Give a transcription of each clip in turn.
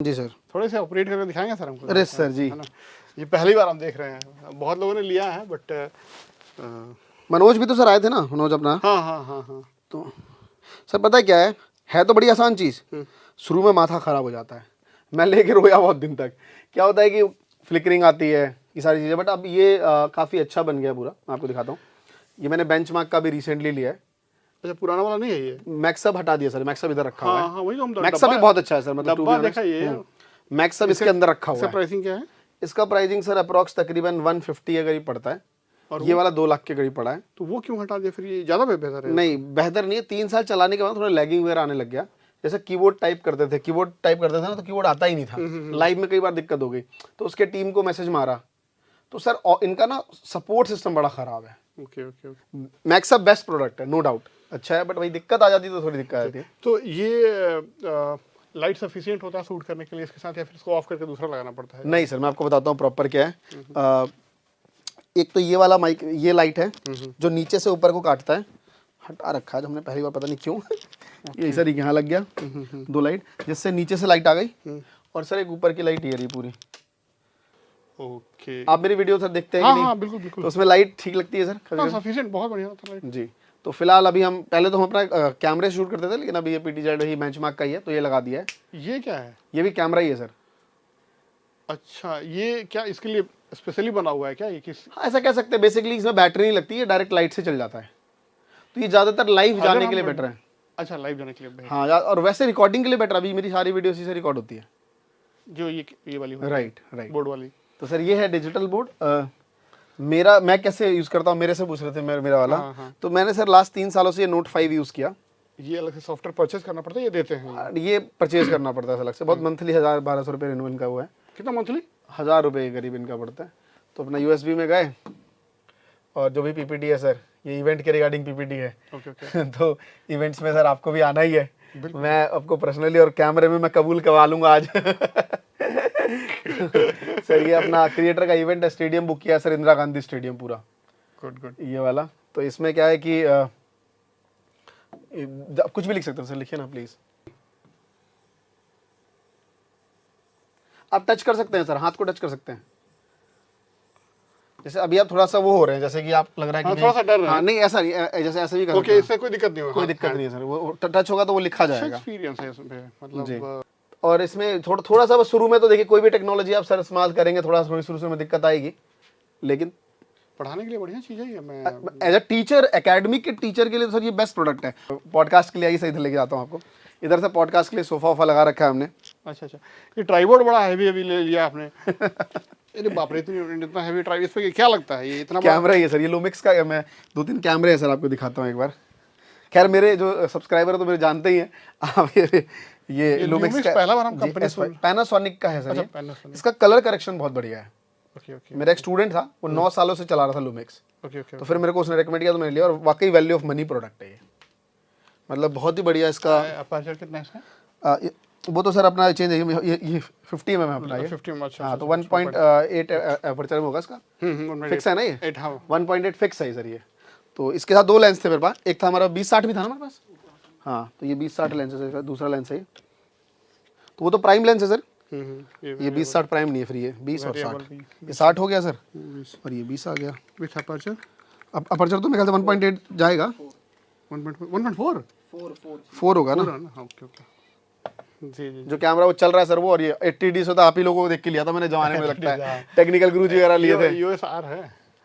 जी sir. थोड़े से operate करके दिखाएंगे सर हमको? अरे सर जी, है ना, ये पहली बार हम देख रहे हैं, बहुत लोगों ने लिया है बट मनोज भी तो सर आए थे ना, मनोज अपना। हाँ हाँ हाँ हाँ। तो सर पता है क्या है तो बड़ी आसान चीज़। शुरू में माथा ख़राब हो जाता है, मैं लेके रोया बहुत दिन तक। क्या होता है कि फ्लिकरिंग आती है, ये सारी चीज़ें, बट अब ये काफ़ी अच्छा बन गया पूरा। मैं आपको दिखाता हूँ, ये मैंने बेंचमार्क का भी रिसेंटली लिया है। अच्छा, पुराना वाला नहीं है ये? मैक्सअप हटा दिया सर, मैक्सअप इधर रखा हुआ हाँ है। हाँ, वही तो हम मैक्सअप भी बहुत अच्छा है सर, मतलब डब्बा देखा ये। मैक्सअप इसके अंदर रखा हुआ इसका है। प्राइसिंग क्या है? इसका प्राइसिंग सर अप्रॉक्स तकरीबन 150 के करीब पड़ता है, और ये वाला 2 लाख के करीब पड़ा है। तो वो क्यों हटा दिया फिर? ये ज़्यादा बेहतर है? नहीं बेहतर नहीं है, 3 साल चलाने के बाद थोड़ा लैगिंग वगैरह आने लग गया। जैसे कीबोर्ड टाइप करते थे ना, तो कीबोर्ड आता ही नहीं था। लाइव में कई बार दिक्कत हो गई, तो उसके टीम को मैसेज मारा, तो सर इनका ना सपोर्ट सिस्टम बड़ा ख़राब है। Okay okay okay. Maxup best product है, नो डाउट अच्छा है, बट भाई दिक्कत आ जाती है तो थोड़ी दिक्कत आ जाती है। तो ये लाइट सफिशिएंट होता है शूट करने के लिए इसके साथ, या फिर इसको ऑफ करके दूसरा लगाना पड़ता है? नहीं सर, मैं आपको बताता हूँ प्रॉपर क्या है। एक तो ये वाला माइक, ये लाइट है जो नीचे से ऊपर को काटता है, हटा रखा है हमने पहली बार, पता नहीं क्यों। ये सर यहाँ लग गया 2 लाइट, जिससे नीचे से लाइट आ गई, और सर एक ऊपर की लाइट ये रही पूरी। ओके। आप मेरी वीडियो सर देखते हैं हाँ कि नहीं? हाँ, बिल्कुल बिल्कुल। तो उसमें लाइट ठीक लगती है सर हाँ, सफिशिएंट, बहुत बढ़िया होता है लाइट। जी। तो फिलहाल अभी हम, पहले तो हम अपना कैमरे शूट करते थे, लेकिन अभी ये PTZ ही बेंचमार्क का ही है, तो ये लगा दिया है। ये क्या है? ये भी कैमरा ही है सर। अच्छा, ये क्या इसके लिए स्पेशली बना हुआ है क्या? ये किस हाँ ऐसा कह सकते हैं, बेसिकली इसमें बैटरी नहीं लगती है, डायरेक्ट लाइट से चल जाता है, तो ये ज़्यादातर लाइव जाने के लिए बेटर है। अच्छा, लाइव जाने के लिए बेहतर। हाँ, और वैसे रिकॉर्डिंग के लिए बेटर, अभी मेरी सारी वीडियो इसी से रिकॉर्ड होती है। जो ये वाली होती है, राइट राइट। बोर्ड वाली। तो सर ये है डिजिटल बोर्ड। मैं कैसे यूज़ करता हूँ, मेरे से पूछ रहे थे मेरा वाला। हाँ, हाँ। तो मैंने सर लास्ट 3 सालों से ये Note 5 यूज़ किया। ये अलग से सॉफ्टवेयर परचेज करना पड़ता है, ये देते हैं? ये परचेज करना पड़ता है अलग से, बहुत मंथली 1000-1200 रुपये रिन्यूअल का हुआ है। कितना मंथली? 1000 रुपये के करीब इनका पड़ता है। तो अपना USB में गए, और जो भी PPT है सर, ये इवेंट के रिगार्डिंग PPT है। Okay okay. तो इवेंट्स में सर आपको भी आना ही है, मैं आपको पर्सनली और कैमरे में मैं कबूल करवा लूंगा आज। सर ये अपना क्रिएटर का इवेंट है, स्टेडियम बुक किया है सर, इंदिरा गांधी स्टेडियम पूरा। Good good. ये वाला, तो इसमें क्या है कि कुछ भी लिख सकते हैं सर, लिखिए ना प्लीज। आप टच कर सकते हैं सर, हाथ को टच कर सकते हैं। जैसे अभी आप थोड़ा सा वो हो रहे हैं, जैसे कि आप लग रहा है कि हाँ, थोड़ा सा डर रहे हैं। हाँ नहीं ऐसा नहीं, जैसे ऐसे भी कर सकते ओके, हैं। इससे कोई दिक्कत नहीं होगा? कोई दिक्कत नहीं है सर, वो टच होगा तो वो लिखा अच्छा जाएगा। एक्सपीरियंस है इसमें, जी। मतलब और इसमें थोड़ा सा बस शुरू में तो देखिए, कोई भी टेक्नोलॉजी आप सर इस्तेमाल करेंगे, थोड़ी शुरू में दिक्कत आएगी, लेकिन पढ़ाने के लिए बढ़िया चीज़ है ये। मैं एज अ टीचर, एकेडमिक के टीचर के लिए तो सर ये बेस्ट प्रोडक्ट है। पॉडकास्ट के लिए आइए सर, इधर लेके जाता हूँ आपको। इधर से पॉडकास्ट के लिए सोफा वोफा लगा रखा है हमने। अच्छा अच्छा, ये ट्राइपॉड बड़ा हैवी हैवी ले लिया आपने। अरे बाप रे, इतना हैवी ट्राइपॉड, इस पे क्या लगता है? ये इतना कैमरा ही है सर, ये लुमिक्स का। मैं 2-3 कैमरे हैं सर, आपको दिखाता हूँ एक बार। खैर मेरे जो सब्सक्राइबर है तो मेरे जानते ही हैं आप। ये लुमिक्स का, पहला बार हम कंपनी सुन। पैनासोनिक का है सर। अच्छा, ये Panasonic। इसका कलर करेक्शन बहुत बढ़िया है। ओके ओके मेरा एक स्टूडेंट था, वो 9 सालों से चला रहा था लुमिक्स, ओके ओके। तो फिर मेरे को उसने रेकमेंड किया, तो मैंने लिया, और वाकई वैल्यू ऑफ मनी प्रोडक्ट है ये, मतलब बहुत ही बढ़िया इसका। अपर्चर कितना है इसका? वो तो सर अपना चेंज है, ये 50 mm है अपना ये। 50 में? अच्छा। हाँ, तो 1.8 अपर्चर में होगा इसका, फिक्स है ना ये? 8, हाँ। 1.8 फिक्स है सर ये। तो इसके साथ 2 लेंस थे मेरे पास, एक था हमारा 20-60 भी था ना हमारे पास। हाँ, तो ये 20-60 लेंस है, दूसरा लेंस है ये। तो वो तो प्राइम लेंस है सर, ये 20-60 प्राइम नहीं है, फिर ये 20 और 60, ये 60 हो गया सर, और ये 20 आ गया। With aperture? अब अपर्चर तो मेरे ख्याल से 1.8 जाएगा, 1.4 4 होगा ना। हाँ, ओके ओके। जी जी। जो कैमरा वो चल रहा है सर वो, और ये 80D से तो आप ही लोगों को देख के लिया था मैंने जमाने में, लगता है टेक्निकल गुरुजी वगैरह लिए थे। USR है।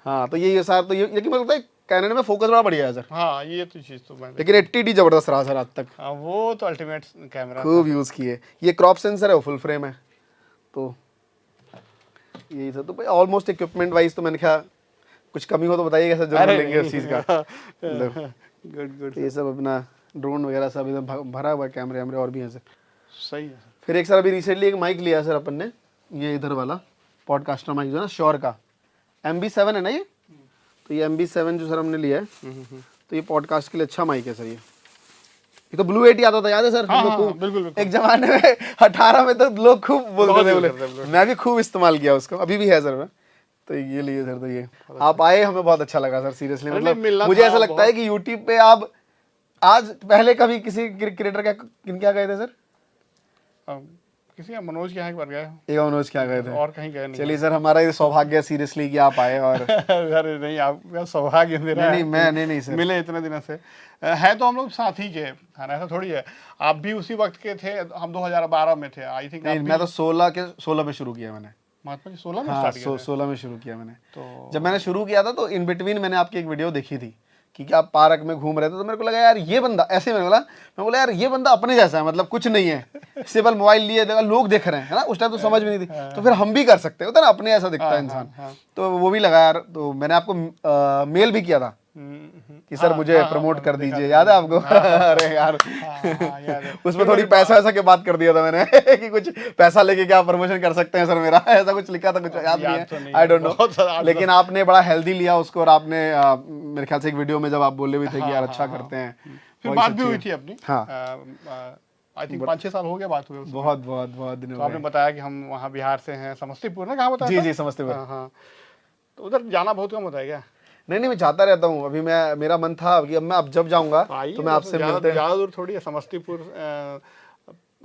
हाँ, तो ये सर, तो ये, लेकिन मुझे लगता है कैनन में फोकस बड़ा बढ़िया है सर। हाँ, ये तो चीज़ तो मैं, लेकिन 80D जबरदस्त रहा सर आज तक, हाँ, वो तो अल्टीमेट कैमरा खूब यूज़ किए। ये क्रॉप सेंसर है, वो फुल फ्रेम है, तो यही सर। तो भाई ऑलमोस्ट इक्विपमेंट वाइज तो मैंने कहा कुछ कमी हो तो बताइएगा सर, जरूर लेंगे उस चीज़ का। Good good. ये सब अपना ड्रोन वगैरह सब एकदम भरा हुआ है, कैमरे वैमरे और भी हैं सर। सही है। फिर एक सर अभी रिसेंटली एक माइक लिया सर अपन ने, ये इधर वाला पॉडकास्टर माइक जो है ना, श्योर का MB7 है ना ये। तो ये MB7 जो सर हमने लिया है, तो ये पॉडकास्ट के लिए अच्छा माइक है सर। ये तो ब्लू 8 आता था, याद है सर? हाँ, हम लोग हाँ, खूब बिल्कुल। एक जमाने में 18 में तो लोग खूब बोलते थे, बोले बिल्कुल। मैं भी खूब इस्तेमाल किया उसको, अभी भी है सर मैं। तो ये लिए सर, तो ये आप आए, हमें बहुत अच्छा लगा सर, सीरियसली। मतलब मुझे ऐसा लगता है कि यूट्यूब पे आप आज, पहले कभी किसी क्रिएटर क्या गए थे सर? किसी का मनोज के यहाँ एक बार गए हो? एक मनोज क्या गए थे? और कहीं गए नहीं? चलिए सर, हमारा ये सौभाग्य सीरियसली कि आप आए। और अरे नहीं, आपका सौभाग्य मेरा नहीं है। मैं नहीं सर, मिले इतने दिनों से। है तो हम लोग साथ ही के है ना, ऐसा थोड़ी है। आप भी उसी वक्त के थे, हम 2012 में थे आई थिंक। नहीं मैं तो 16 में शुरू किया मैंने। महात्मा जी 16 में हाँ, स्टार्ट किया 16 में शुरू किया मैंने। तो जब मैंने शुरू किया था तो इन बिटवीन मैंने आपकी एक वीडियो देखी थी कि क्या आप पार्क में घूम रहे थे, तो मेरे को लगा यार ये बंदा, ऐसे मैं बोला यार ये बंदा अपने जैसा है, मतलब कुछ नहीं है, सिंपल मोबाइल लिए देखा लोग देख रहे हैं, है ना। उस टाइम तो समझ में नहीं थी, तो फिर हम भी कर सकते होता ना, अपने ऐसा दिखता है इंसान। तो वो भी लगा यार, तो मैंने आपको मेल भी किया था कि सर मुझे प्रमोट कर दीजिए, याद है आपको? अरे यार उसमें थोड़ी पैसा ऐसा के बात कर दिया था मैंने कि कुछ पैसा लेके क्या प्रमोशन कर सकते हैं सर मेरा, ऐसा कुछ लिखा था, कुछ याद नहीं है, आई डोंट नो। लेकिन आपने बड़ा हेल्दी लिया उसको, और आपने मेरे ख्याल से एक वीडियो में जब आप बोले भी थे कि यार अच्छा करते हैं, फिर बात भी हुई थी अपनी। हाँ, आई थिंक 5-6 साल हो गया बात हुए। बहुत बहुत बहुत दिन तो हो आपने गए। बताया कि हम वहाँ बिहार से हैं, समस्तीपुर ना, कहाँ बताया? जी जी, समस्तीपुर। हाँ, तो उधर जाना बहुत कम होता है क्या? नहीं मैं जाता रहता हूँ। अभी मेरा मन था कि अब जब जाऊंगा तो मैं आपसे मिलते हैं। ज़्यादा दूर थोड़ी है, समस्तीपुर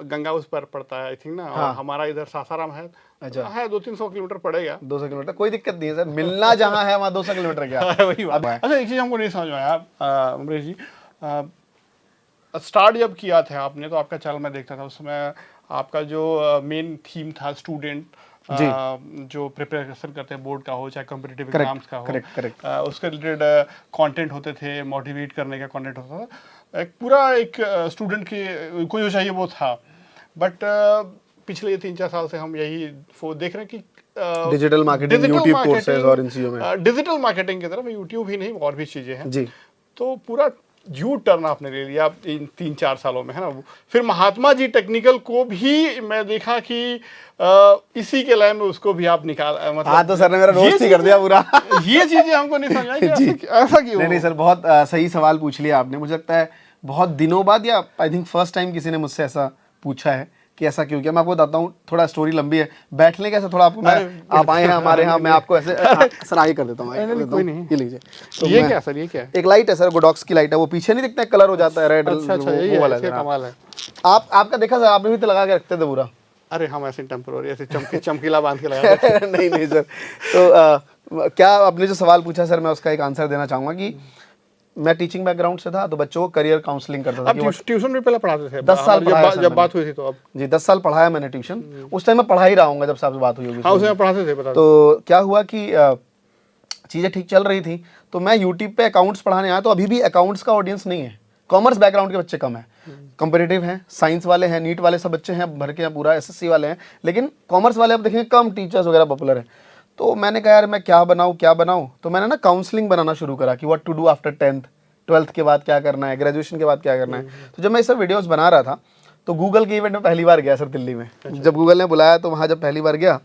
गंगा उस पर पड़ता है आई थिंक ना। और हमारा इधर सासाराम है। अच्छा, है 200-300 किलोमीटर पड़ेगा। 200 किलोमीटर कोई दिक्कत नहीं है सर, मिलना जहाँ है वहाँ 200 किलोमीटर क्या वही बात है। अच्छा, एक चीज़ हमको नहीं समझ में आया अमरीश जी, स्टार्ट जब किया था आपने, तो आपका चैनल मैं देखता था, उसमें आपका जो मेन थीम था स्टूडेंट जो प्रिपरेशन करते हैं, बोर्ड का हो चाहे कॉम्पिटिटिव एग्जाम्स का हो, उसके रिलेटेड कंटेंट होते थे, मोटिवेट करने का कंटेंट होता था, एक पूरा एक स्टूडेंट की को जो चाहिए वो था। बट पिछले 3-4 साल से हम यही देख रहे हैं कि डिजिटल मार्केटिंग, यूट्यूब कोर्सेज और इन चीज़ों में, डिजिटल मार्केटिंग की तरफ, यूट्यूब ही नहीं और भी चीज़ें हैं जी। तो पूरा यू टर्न आपने ले लिया इन 3-4 सालों में, है ना। फिर महात्मा जी टेक्निकल को भी मैं देखा कि इसी के लाइन में उसको भी आप निकाल, मतलब हाँ, तो सर ने मेरा रोस्ट ही कर दिया पूरा। ये चीजें हमको नहीं समझ आई कि ऐसा क्यों? नहीं सर, बहुत सही सवाल पूछ लिया आपने। मुझे लगता है बहुत दिनों बाद, या आई थिंक फर्स्ट टाइम किसी ने मुझसे ऐसा पूछा है कि ऐसा क्यों किया। मैं आपको बताता हूँ, थोड़ा स्टोरी लंबी है, बैठने कैसे थोड़ा आपको, आप आए हैं हमारे यहाँ, मैं आपको ऐसे सर आगे कर देता हूँ, ये लीजिए। तो ये क्या सर, ये क्या है? एक लाइट है सर, गोडॉक्स की लाइट है, वो पीछे नहीं दिखता है, कलर हो जाता है रेड, अच्छा, वो वाला है। कमाल है। आपका देखा सर, आपने भी तो लगा के रखते थे पूरा। अरे हम ऐसे टेम्पररी ऐसे चमकीला बांध के लगा नहीं सर। तो क्या आपने जो सवाल पूछा सर, मैं उसका एक आंसर देना चाहूँगा कि मैं टीचिंग बैकग्राउंड से था, तो बच्चों को करियर काउंसलिंग करता था। आप ट्यूशन भी पहले पढ़ाते थे? 10 साल पढ़ाया जब बात हुई थी तो। अब जी 10 साल पढ़ाया मैंने ट्यूशन। उस टाइम मैं पढ़ा ही रहा हूँ जब से आपसे बात हुई होगी। हाँ, उसमें पढ़ाते थे, बता। तो क्या हुआ कि चीज़ें ठीक चल रही थी, तो मैं यूट्यूब पे अकाउंट्स पढ़ाने आया। तो अभी भी अकाउंट्स का ऑडियंस नहीं है, कॉमर्स बैकग्राउंड के बच्चे कम है, कंपेटिटिव हैं, साइंस वाले हैं, नीट वाले सब बच्चे हैं भर के, पूरा एसएससी वाले हैं, लेकिन कॉमर्स वाले आप देखेंगे कम टीचर्स वगैरह पॉपुलर हैं। तो मैंने कहा यार मैं क्या बनाऊँ, तो मैंने ना काउंसलिंग बनाना शुरू करा कि what to do after 10th, 12th के बाद क्या करना है, ग्रेजुएशन के बाद क्या करना है। तो जब मैं ये सब वीडियोस बना रहा था, तो गूगल के इवेंट में पहली बार गया सर दिल्ली में। जब गूगल ने बुलाया तो वहाँ जब पहली बार गया,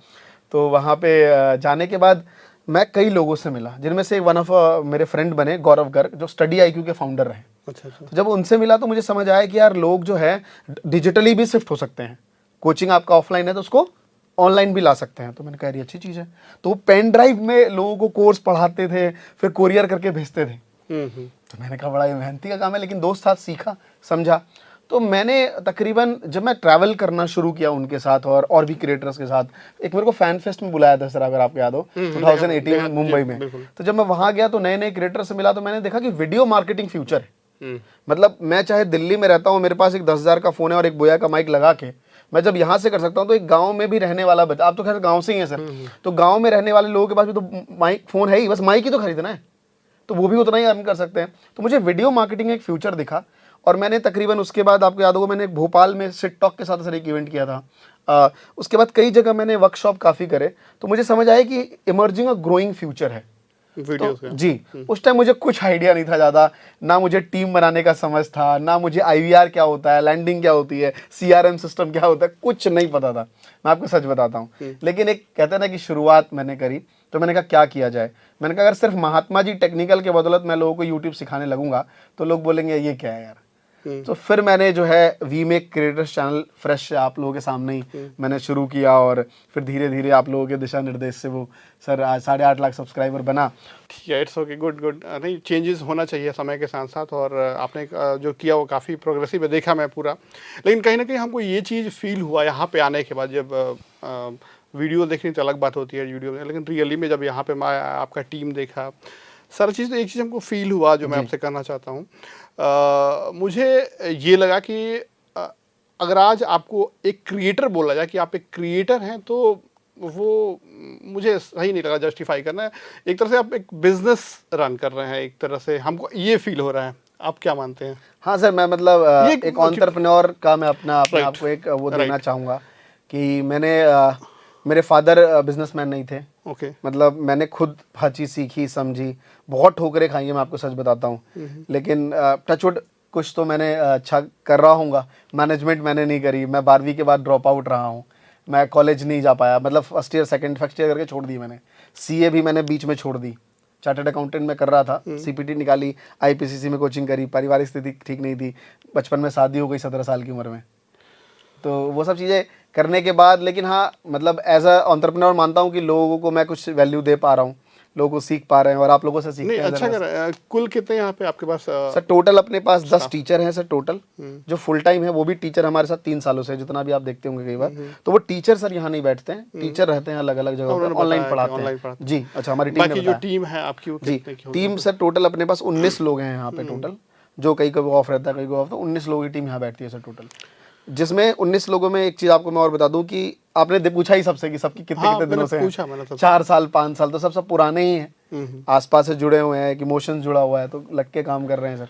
तो वहाँ पे जाने के बाद मैं कई लोगों से मिला, जिनमें से वन ऑफ मेरे फ्रेंड बने गौरव गर्ग, जो स्टडी IQ के फाउंडर रहे। अच्छा। तो जब उनसे मिला तो मुझे समझ आया कि यार लोग जो है डिजिटली भी शिफ्ट हो सकते हैं, कोचिंग आपका ऑफलाइन है तो उसको ऑनलाइन भी ला सकते हैं। तो मैंने कहा ये अच्छी चीज़ है। तो वो पेन ड्राइव में लोगों को कोर्स पढ़ाते थे, फिर कोरियर करके भेजते थे। तो मैंने कहा बड़ा मेहनती का काम है, लेकिन दोस्त साथ सीखा समझा। तो मैंने तकरीबन जब मैं ट्रैवल करना शुरू किया उनके साथ और भी क्रिएटर्स के साथ, एक मेरे को फैन फेस्ट में बुलाया था सर, अगर आपको याद हो, 2018 में मुंबई में। तो जब मैं वहाँ गया तो नए नए क्रिएटर से मिला, तो मैंने देखा कि वीडियो मार्केटिंग फ्यूचर है। मतलब मैं चाहे दिल्ली में रहता हूँ, मेरे पास एक 10,000 का फ़ोन है और एक बोया का माइक लगा के मैं जब यहाँ से कर सकता हूँ, तो एक गांव में भी रहने वाला बच्चा, आप तो खैर गांव से ही हैं सर, तो गांव में रहने वाले लोगों के पास भी तो माइक फ़ोन है ही, बस माइक ही तो खरीदना है, तो वो भी उतना ही अर्न कर सकते हैं। तो मुझे वीडियो मार्केटिंग एक फ्यूचर दिखा, और मैंने तकरीबन उसके बाद आपको याद होगा मैंने भोपाल में सिट टॉक के साथ सर एक इवेंट किया था। उसके बाद कई जगह मैंने वर्कशॉप काफ़ी करे, तो मुझे समझ आया कि इमर्जिंग अ ग्रोइंग फ्यूचर है वीडियोस का। जी उस टाइम मुझे कुछ आइडिया नहीं था ज़्यादा, ना मुझे टीम बनाने का समझ था, ना मुझे IVR क्या होता है, लैंडिंग क्या होती है, CRM सिस्टम क्या होता है, कुछ नहीं पता था, मैं आपको सच बताता हूँ। लेकिन एक कहते हैं ना कि शुरुआत मैंने करी, तो मैंने कहा क्या किया जाए। मैंने कहा अगर सिर्फ महात्मा जी टेक्निकल के बदौलत मैं लोगों को यूट्यूब सिखाने लगूंगा तो लोग बोलेंगे ये क्या है यार। तो फिर मैंने जो है we make creators channel fresh आप लोगों के सामने ही मैंने शुरू किया, और फिर धीरे धीरे आप लोगों के दिशा निर्देश से वो सर आज 8.5 लाख सब्सक्राइबर बना। ठीक है, इट्स ओके, गुड गुड। नहीं, चेंजेस होना चाहिए समय के साथ साथ, और आपने जो किया वो काफ़ी प्रोग्रेसिव है, देखा मैं पूरा। लेकिन कहीं ना कहीं हमको ये चीज़ फील हुआ यहाँ पे आने के बाद, जब वीडियो देखने तो अलग बात होती है वीडियो में, लेकिन रियली में जब यहाँ पे मैं आपका टीम देखा, सारी चीज़, तो एक चीज़ हमको फील हुआ जो मैं आपसे करना चाहता हूँ। मुझे ये लगा कि अगर आज आपको एक क्रिएटर बोला जाए कि आप एक क्रिएटर हैं, तो वो मुझे सही नहीं लगा जस्टिफाई करना। एक तरह से आप एक बिजनेस रन कर रहे हैं, एक तरह से हमको ये फील हो रहा है। आप क्या मानते हैं? हाँ सर, मैं मतलब एक एंटरप्रेन्योर का मैं अपने आप को एक वो देना राइट। चाहूँगा कि मैंने मेरे फादर बिजनेसमैन नहीं थे। ओके। मतलब मैंने खुद हर चीज़ सीखी समझी, बहुत ठोकरें खाई हैं, मैं आपको सच बताता हूँ। लेकिन टचवुड कुछ तो मैंने अच्छा कर रहा हूँगा। मैनेजमेंट मैंने नहीं करी, मैं 12वीं के बाद ड्रॉप आउट रहा हूँ, मैं कॉलेज नहीं जा पाया, मतलब फर्स्ट ईयर फर्स्ट ईयर करके छोड़ दी मैंने। सीए भी मैंने बीच में छोड़ दी, चार्टर्ड अकाउंटेंट में कर रहा था, सीपीटी निकाली, आईपीसीसी में कोचिंग करी, पारिवारिक स्थिति ठीक नहीं थी, बचपन में शादी हो गई 17 साल की उम्र में, तो वो सब चीज़ें करने के बाद, लेकिन हाँ मतलब एज अ एंटरप्रेन्योर मानता हूँ कि लोगों को मैं कुछ वैल्यू दे पा रहा हूँ, लोगों को सीख पा रहे हैं और आप लोगों से सीखते नहीं, हैं। अच्छा कर रहे हैं। कुल कितने यहाँ पे आपके पास? सर टोटल अपने पास 10 टीचर हैं सर टोटल, जो फुल टाइम है, वो भी टीचर हमारे साथ 3 सालों से, जितना भी आप देखते होंगे कई बार, तो वो टीचर सर यहाँ नहीं बैठते हैं, टीचर रहते हैं अलग अलग जगह पर, ऑनलाइन पढ़ाते हैं जी। अच्छा, हमारी टीम बाकी जो टीम है आपकी वो जी, कितने की? टीम सर टोटल अपने पास 19 लोग हैं यहाँ पे टोटल, जो कई कभी ऑफ रहता है, कई को ऑफ, तो 19 लोगों की टीम यहाँ बैठती है सर टोटल। जिसमें 19 लोगों में एक चीज़ आपको मैं और बता दूं कि आपने पूछा ही सबसे कि सबकी कितने कितने दिनों से पूछा मैंने तो। 4 साल 5 साल, तो सब पुराने ही हैं, आसपास से जुड़े हुए हैं, एक इमोशन जुड़ा हुआ है, तो लग के काम कर रहे हैं सर।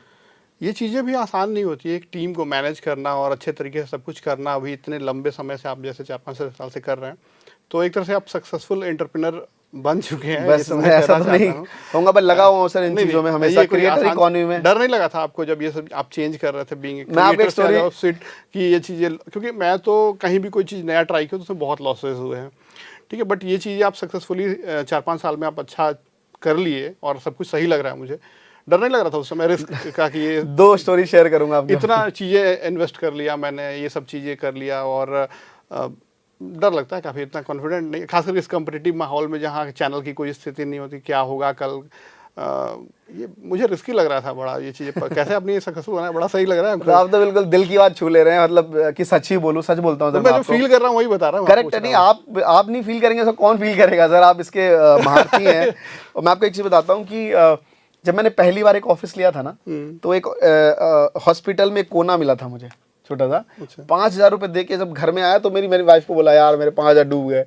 ये चीज़ें भी आसान नहीं होती है, एक टीम को मैनेज करना और अच्छे तरीके से सब कुछ करना। अभी इतने लंबे समय से आप जैसे 4-5 साल से कर रहे हैं, तो एक तरह से आप सक्सेसफुल एंटरप्रेन्योर बन चुके हैं। बस मैं ऐसा तो नहीं कहूंगा, पर लगा हुआ सर इन चीज़ों में हमेशा, क्रिएटर इकोनॉमी में। डर नहीं लगा था आपको जब ये सब आप चेंज कर रहे थे, बीइंग मैं आपको एक स्टोरी कि ये चीज़ें, क्योंकि मैं तो कहीं भी कोई चीज़ नया ट्राई किया तो उसमें बहुत लॉसेस हुए हैं, ठीक है, बट ये चीज़ें आप सक्सेसफुली 4-5 साल में आप अच्छा कर लिए और सब कुछ सही लग रहा है। मुझे डर नहीं लग रहा था उस समय रिस्क का कि ये 2 स्टोरी शेयर करूंगा आपको। इतना चीज़ें इन्वेस्ट कर लिया मैंने, ये सब चीज़ें कर लिया, और डर लगता है काफ़ी, इतना कॉन्फिडेंट नहीं, खासकर इस कम्पिटिटिव माहौल में जहाँ चैनल की कोई स्थिति नहीं होती, क्या होगा कल। ये मुझे रिस्की लग रहा था बड़ा, ये चीज़ें कैसे अपनी सक्सेसफुल होना है, बड़ा सही लग रहा है। तो आप तो बिल्कुल दिल की बात छू ले रहे हैं, मतलब कि सच ही बोलूं, सच बोलता हूं सर। मैं जो फील कर रहा हूँ वही बता रहा हूँ। करेक्ट है, नहीं आप नहीं फील करेंगे तो कौन फील करेगा सर, आप इसके महारथी हैं। और मैं आपको एक चीज़ बताता हूँ कि जब मैंने पहली बार एक ऑफिस लिया था ना, तो एक हॉस्पिटल में कोना मिला था मुझे, छोटा सा। 5,000 रुपये दे के जब घर में आया तो मेरी वाइफ को बोला, यार मेरे 5,000 डूब गए।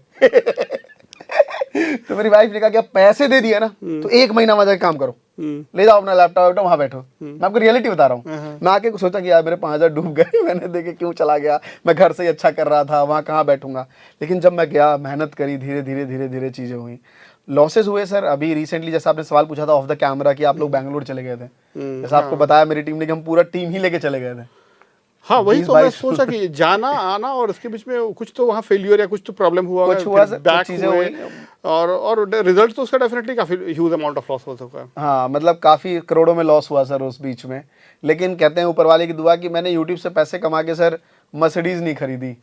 तो मेरी वाइफ ने कहा कि आप पैसे दे दिए ना, तो 1 महीना वहां जाके काम करो, ले जाओ अपना लैपटॉप वहां बैठो। मैं आपको रियलिटी बता रहा हूँ। मैं आके सोचा कि यार मेरे 5,000 डूब गए, मैंने देखे क्यों चला गया, मैं घर से ही अच्छा कर रहा था, वहाँ कहाँ बैठूंगा। लेकिन जब मैं गया, मेहनत करी, धीरे धीरे धीरे धीरे चीज़ें हुई, लॉसेस हुए सर। अभी रिसेंटली जैसा आपने सवाल पूछा था ऑफ द कैमरा कि आप लोग बैंगलोर चले गए थे, जैसा आपको बताया मेरी टीम ने कि हम पूरा टीम ही लेके चले गए थे। हाँ, वही तो मैं सोचा कि जाना आना, और इसके बीच में कुछ तो वहाँ फेलियर या कुछ तो प्रॉब्लम हुआ, कुछ हुआ सर, कुछ चीजें हुई, और रिजल्ट तो उसका डेफिनेटली काफी ह्यूज अमाउंट ऑफ लॉस हो चुका है। हाँ, मतलब काफी करोड़ों में लॉस हुआ सर उस बीच में। लेकिन कहते हैं ऊपर वाले की दुआ कि मैंने यूट्यूब से पैसे कमा के सर मर्सिडीज नहीं खरीदी,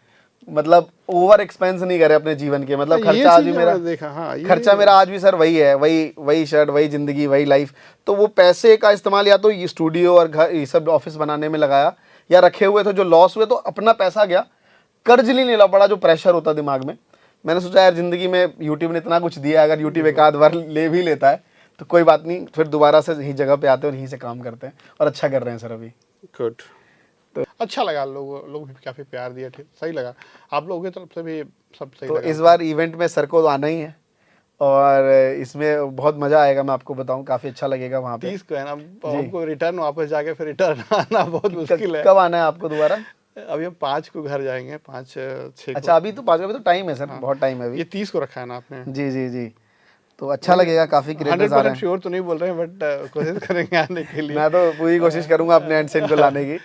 मतलब ओवर एक्सपेंस नहीं करे अपने जीवन के, मतलब खर्चा आज भी मेरा देखा। हाँ, खर्चा मेरा आज भी सर वही है, वही शर्ट, वही जिंदगी, वही लाइफ। तो वो पैसे का इस्तेमाल या तो ये स्टूडियो और घर ये सब ऑफिस बनाने में लगाया, या रखे हुए थे जो लॉस हुए तो अपना पैसा गया, कर्ज नहीं लेना पड़ा जो प्रेशर होता दिमाग में। मैंने सोचा यार जिंदगी में यूट्यूब ने इतना कुछ दिया, अगर यूट्यूब एक आध बार ले भी लेता है तो कोई बात नहीं, फिर दोबारा से यही जगह पे आते हैं और यहीं से काम करते हैं और अच्छा कर रहे हैं सर अभी। गुड, तो अच्छा लगा, लोग भी काफी प्यार दिया, ठीक सही लगा, आप लोगों की तरफ से भी सब सही तो लगा। इस बार इवेंट में सर को आना ही है और इसमें बहुत मजा आएगा, मैं आपको बताऊं, काफी अच्छा लगेगा वहाँ पे। 30 को है ना, हमको रिटर्न वापस जाके फिर रिटर्न आना बहुत मुश्किल है। कब आना है आपको दोबारा? अभी हम 5 को घर जाएंगे, 5-6 को। अच्छा, अभी तो 5 का भी तो टाइम है सर। हाँ, बहुत टाइम है अभी। ये 30 को रखा है ना आपने? जी जी जी, तो अच्छा लगेगा, काफी क्रिएटर्स आ रहे हैं। 100% श्योर तो नहीं बोल रहे हैं, बट कोशिश करेंगे आने के लिए। मैं तो पूरी कोशिश करूंगा अपने एंड से इनको लाने की।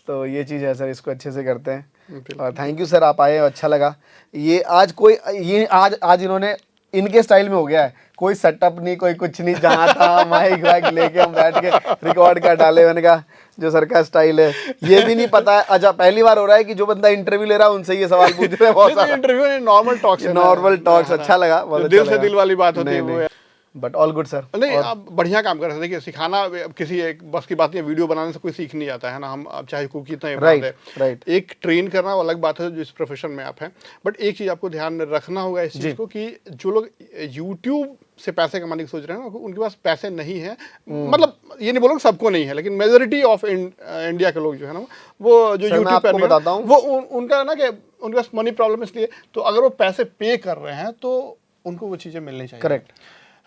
तो ये चीज़ है सर, इसको अच्छे से करते हैं। और थैंक यू सर, आप आए, अच्छा लगा। ये आज इन्होंने इनके स्टाइल में हो गया है, कोई सेटअप नहीं, कोई कुछ नहीं, जहाँ था माइक वाइक लेके हम बैठ के रिकॉर्ड कर डाले। मैंने कहा जो सर का स्टाइल है, ये भी नहीं पता है। अच्छा पहली बार हो रहा है कि जो बंदा इंटरव्यू ले रहा है उनसे ये सवाल पूछ रहे हैं बहुत सारा। इंटरव्यू नहीं, नॉर्मल टॉक्स, नॉर्मल टॉक्स अच्छा लगा, बहुत अच्छा दिल से लगा। दिल वाली बात होती है वो है। But all good sir. नहीं, आप बढ़िया काम कर रहे हैं। देखिए, सिखाना अब किसी एक बस की बात नहीं है, वीडियो बनाने से कोई सीख नहीं जाता है ना। हम अब चाहे कुकी इतना ही बात है, राइट। एक ट्रेन करना वो अलग बात है जो इस प्रोफेशन में आप हैं। बट एक चीज़ आपको ध्यान में रखना होगा इस चीज़ को कि जो लोग यूट्यूब से पैसे कमाने की सोच रहे हैं ना, उनके पास पैसे नहीं है। मतलब ये नहीं बोलूँगा सबको नहीं है, लेकिन मेजोरिटी ऑफ इंडिया के लोग जो है ना, वो जो यूट्यूब आपको बताता हूँ वो उनका ना कि उनके पास मनी प्रॉब्लम इसलिए, तो अगर वो पैसे पे कर रहे हैं तो उनको वो चीज़ें मिलनी चाहिए। करेक्ट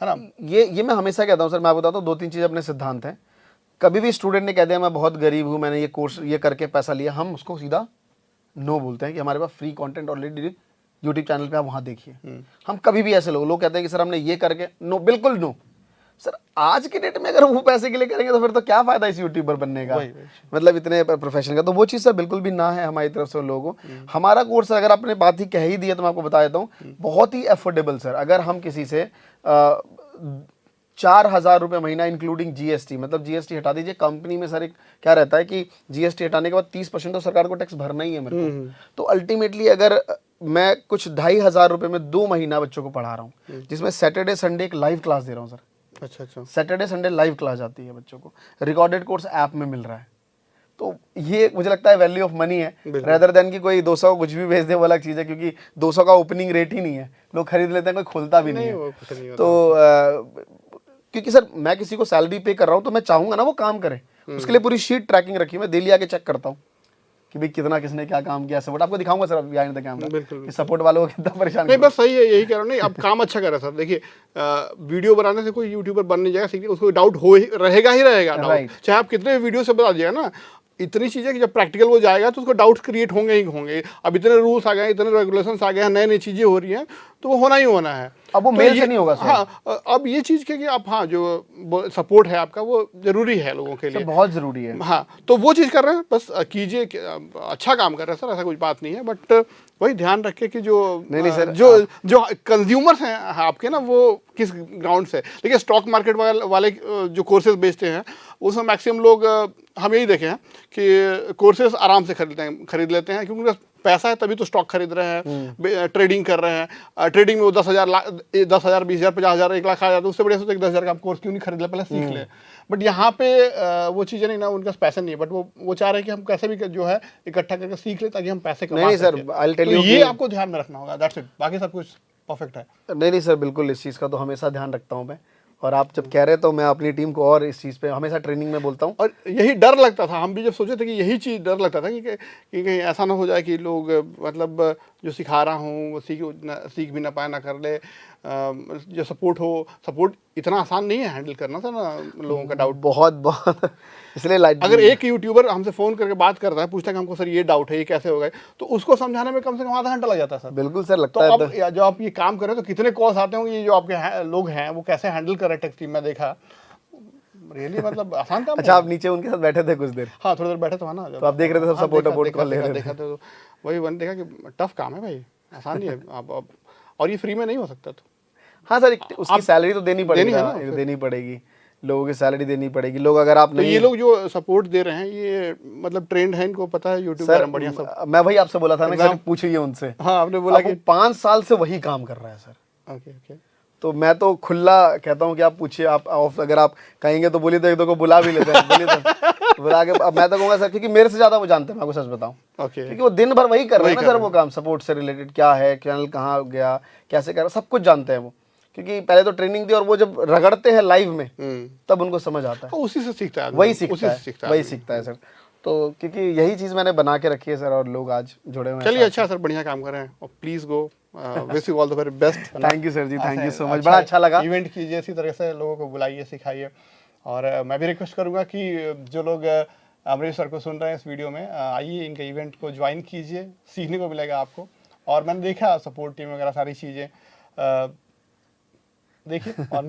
है ना। ये मैं हमेशा कहता हूँ सर। मैं आपको बताता हूँ 2-3 चीज़ अपने सिद्धांत हैं। कभी भी स्टूडेंट ने कह दिया मैं बहुत गरीब हूँ, मैंने ये कोर्स ये करके पैसा लिया, हम उसको सीधा नो बोलते हैं कि हमारे पास free content already YouTube channel पे आप वहाँ देखिए। हम कभी भी ऐसे लोग कहते हैं कि सर हमने ये करके, नो, बिल्कुल नो सर। आज के डेट में अगर वो पैसे के लिए करेंगे तो फिर तो क्या फायदा इस यूट्यूबर बनने का, मतलब इतने प्रोफेशन का। तो वो चीज़ सर बिल्कुल भी ना है हमारी तरफ से लोगों को। हमारा कोर्स अगर आपने बात ही कह ही दी है तो मैं आपको बता देता हूँ, बहुत ही अफोर्डेबल सर। अगर हम किसी से 4,000 रुपये महीना इंक्लूडिंग जीएसटी, मतलब जीएसटी हटा दीजिए, कंपनी में सर एक क्या रहता है कि जीएसटी हटाने के बाद 30% तो सरकार को टैक्स भरना ही है मेरे को। तो अल्टीमेटली अगर मैं कुछ 2,500 रुपये में 2 महीना बच्चों को पढ़ा रहा हूँ, जिसमें सैटरडे संडे एक लाइव क्लास दे रहा हूँ सर। अच्छा। सैटरडे संडे लाइव क्लास जाती है बच्चों को, रिकॉर्डेड कोर्स ऐप में मिल रहा है। तो ये मुझे लगता है वैल्यू ऑफ मनी है, रेदर देन कि कोई 200 कुछ भी भेज दे वो अलग चीज़ है, क्योंकि 200 का ओपनिंग रेट ही नहीं है, लोग खरीद लेते हैं, कोई खोलता भी नहीं है। तो क्योंकि सर मैं किसी को सैलरी पे कर रहा हूँ तो मैं चाहूंगा ना वो काम करे, उसके लिए पूरी शीट ट्रैकिंग रखी है। मैं डेली आके चेक करता हूँ कि भाई कितना किसने क्या काम किया। सपोर्ट आपको दिखाऊंगा सर बिहाइंड द कैमरा कि सपोर्ट वालों को कितना परेशान नहीं, बस सही है, यही कह रहा हूँ। नहीं, अब काम अच्छा कर रहा है सर। देखिए, वीडियो बनाने से कोई यूट्यूबर बन नहीं जाएगा, सीखने उसको डाउट रहेगा ही रहेगा डाउट, चाहे आप कितने वीडियो से बता दिएगा ना। इतनी चीज़ें कि जब प्रैक्टिकल वो जाएगा तो उसको डाउट्स क्रिएट होंगे ही होंगे। अब इतने रूल्स आ गए हैं, इतने रेगुलेशंस आ गए हैं, नई नई चीज़ें हो रही हैं, तो वो होना ही होना है। अब वो मेल से नहीं होगा सर। हाँ, अब ये चीज़ के कि आप, हाँ, जो सपोर्ट है आपका वो जरूरी है लोगों के लिए, बहुत ज़रूरी है। हाँ, तो वो चीज़ कर रहे हैं, बस कीजिए, अच्छा काम कर रहे हैं सर, ऐसा कुछ बात नहीं है। बट वही ध्यान रखे कि जो नहीं सर, जो कंज्यूमर्स हैं आपके ना, वो किस ग्राउंड से। देखिए, स्टॉक मार्केट वाले जो कोर्सेज बेचते हैं उसमें मैक्सिमम लोग, हम यही देखे हैं कि कोर्सेज आराम से खरीद लेते हैं, क्योंकि पैसा है तभी तो स्टॉक खरीद रहे हैं, ट्रेडिंग कर रहे हैं। ट्रेडिंग में वो 10,000 10,000 20,000 50,000 1 लाख आ जाता है, उससे बढ़िया सोचते 10,000 का आप कोर्स क्यों नहीं खरीद ले, पहले सीख ले। बट यहाँ पे वो चीज़ें नहीं ना, उनका पैसा नहीं है, बट वो चाह रहे हैं कि हम कैसे भी जो है इकट्ठा करके सीख ले ताकि हम पैसे कमा सकें। सर आई टेल तो यू ये आपको ध्यान में रखना होगा, दैट्स इट, बाकी सब कुछ परफेक्ट है। नहीं सर, बिल्कुल इस चीज़ का तो हमेशा ध्यान रखता हूँ मैं। और आप जब कह रहे तो मैं अपनी टीम को और इस चीज़ पे हमेशा ट्रेनिंग में बोलता हूँ। और यही डर लगता था, हम भी जब सोचे थे कि यही चीज़ डर लगता था कि कहीं ऐसा ना हो जाए कि लोग, मतलब जो सिखा रहा हूँ वो सीख भी ना पाए, ना कर ले। जो सपोर्ट इतना आसान नहीं है हैंडल करना था ना लोगों का डाउट, बहुत इसलिए अगर एक यूट्यूबर हमसे फ़ोन करके बात करता है, पूछता है कि हमको सर ये डाउट है, ये कैसे होगा, तो उसको समझाने में कम से कम आधा घंटा लग जाता है सर। बिल्कुल सर, लगता तो है। अब जो आप ये काम कर रहे हो तो कितने कॉल्स आते होंगे, ये जो आपके लोग हैं वो कैसे हैंडल कर रहे हैं टेक टीम में, देखा रियली, मतलब आसान काम। अच्छा, आप नीचे उनके साथ बैठे थे कुछ देर? हाँ, थोड़ी देर बैठे थे ना, तो आप देख रहे थे सब सपोर्ट कॉल ले रहे थे? देखा तो वही मैंने देखा कि टफ काम है भाई, आसान नहीं है। आप और ये फ्री में नहीं हो सकता। तो हाँ सर, उसकी सैलरी तो देनी पड़ेगी ना, देनी पड़ेगी, लोगों की सैलरी देनी पड़ेगी। लोग अगर आप नहीं, ये लोग जो सपोर्ट दे रहे हैं ये मतलब ट्रेंड है, इनको पता है यूट्यूब पर बढ़िया सब। मैं वही आपसे बोला था ना सर, पूछिए उनसे। हाँ, आपने बोला कि 5 साल से वही काम कर रहा है सर। ओके। तो मैं तो खुला कहता हूँ कि आप पूछिए, आप अगर आप कहेंगे तो बोलिए, तो एक दो को बुला भी लेते हैं, बोलिए तो बुला के। अब मैं तो कहूँगा सर, क्योंकि मेरे से ज़्यादा वो जानते हैं, मैं आपको सच बताऊँ, क्योंकि वो दिन भर वही कर रहे हैं ना सर। वो काम सपोर्ट से रिलेटेड क्या है, चैनल कहाँ गया, कैसे कर रहा, सब कुछ जानते हैं वो, क्योंकि पहले तो ट्रेनिंग दी और वो जब रगड़ते हैं लाइव में तब उनको समझ आता है। उसी से सीखता है, वही सीखता है सर। तो क्योंकि यही चीज़ मैंने बना के रखी है सर, और लोग आज जुड़े हुए हैं। चलिए, अच्छा सर, बढ़िया काम कर रहे हैं, और please go, wish you all the very best. Thank you sir ji, thank you so much, बड़ा अच्छा लगा। इवेंट कीजिए इसी तरह से, लोगों को बुलाइए, सिखाइए। और मैं भी रिक्वेस्ट करूँगा कि जो लोग अमरीश सर को सुन रहे हैं इस वीडियो में, आइए इनके इवेंट को ज्वाइन कीजिए, सीखने को मिलेगा आपको। और मैंने देखा सपोर्ट टीम वगैरह सारी चीज़ें देखिए और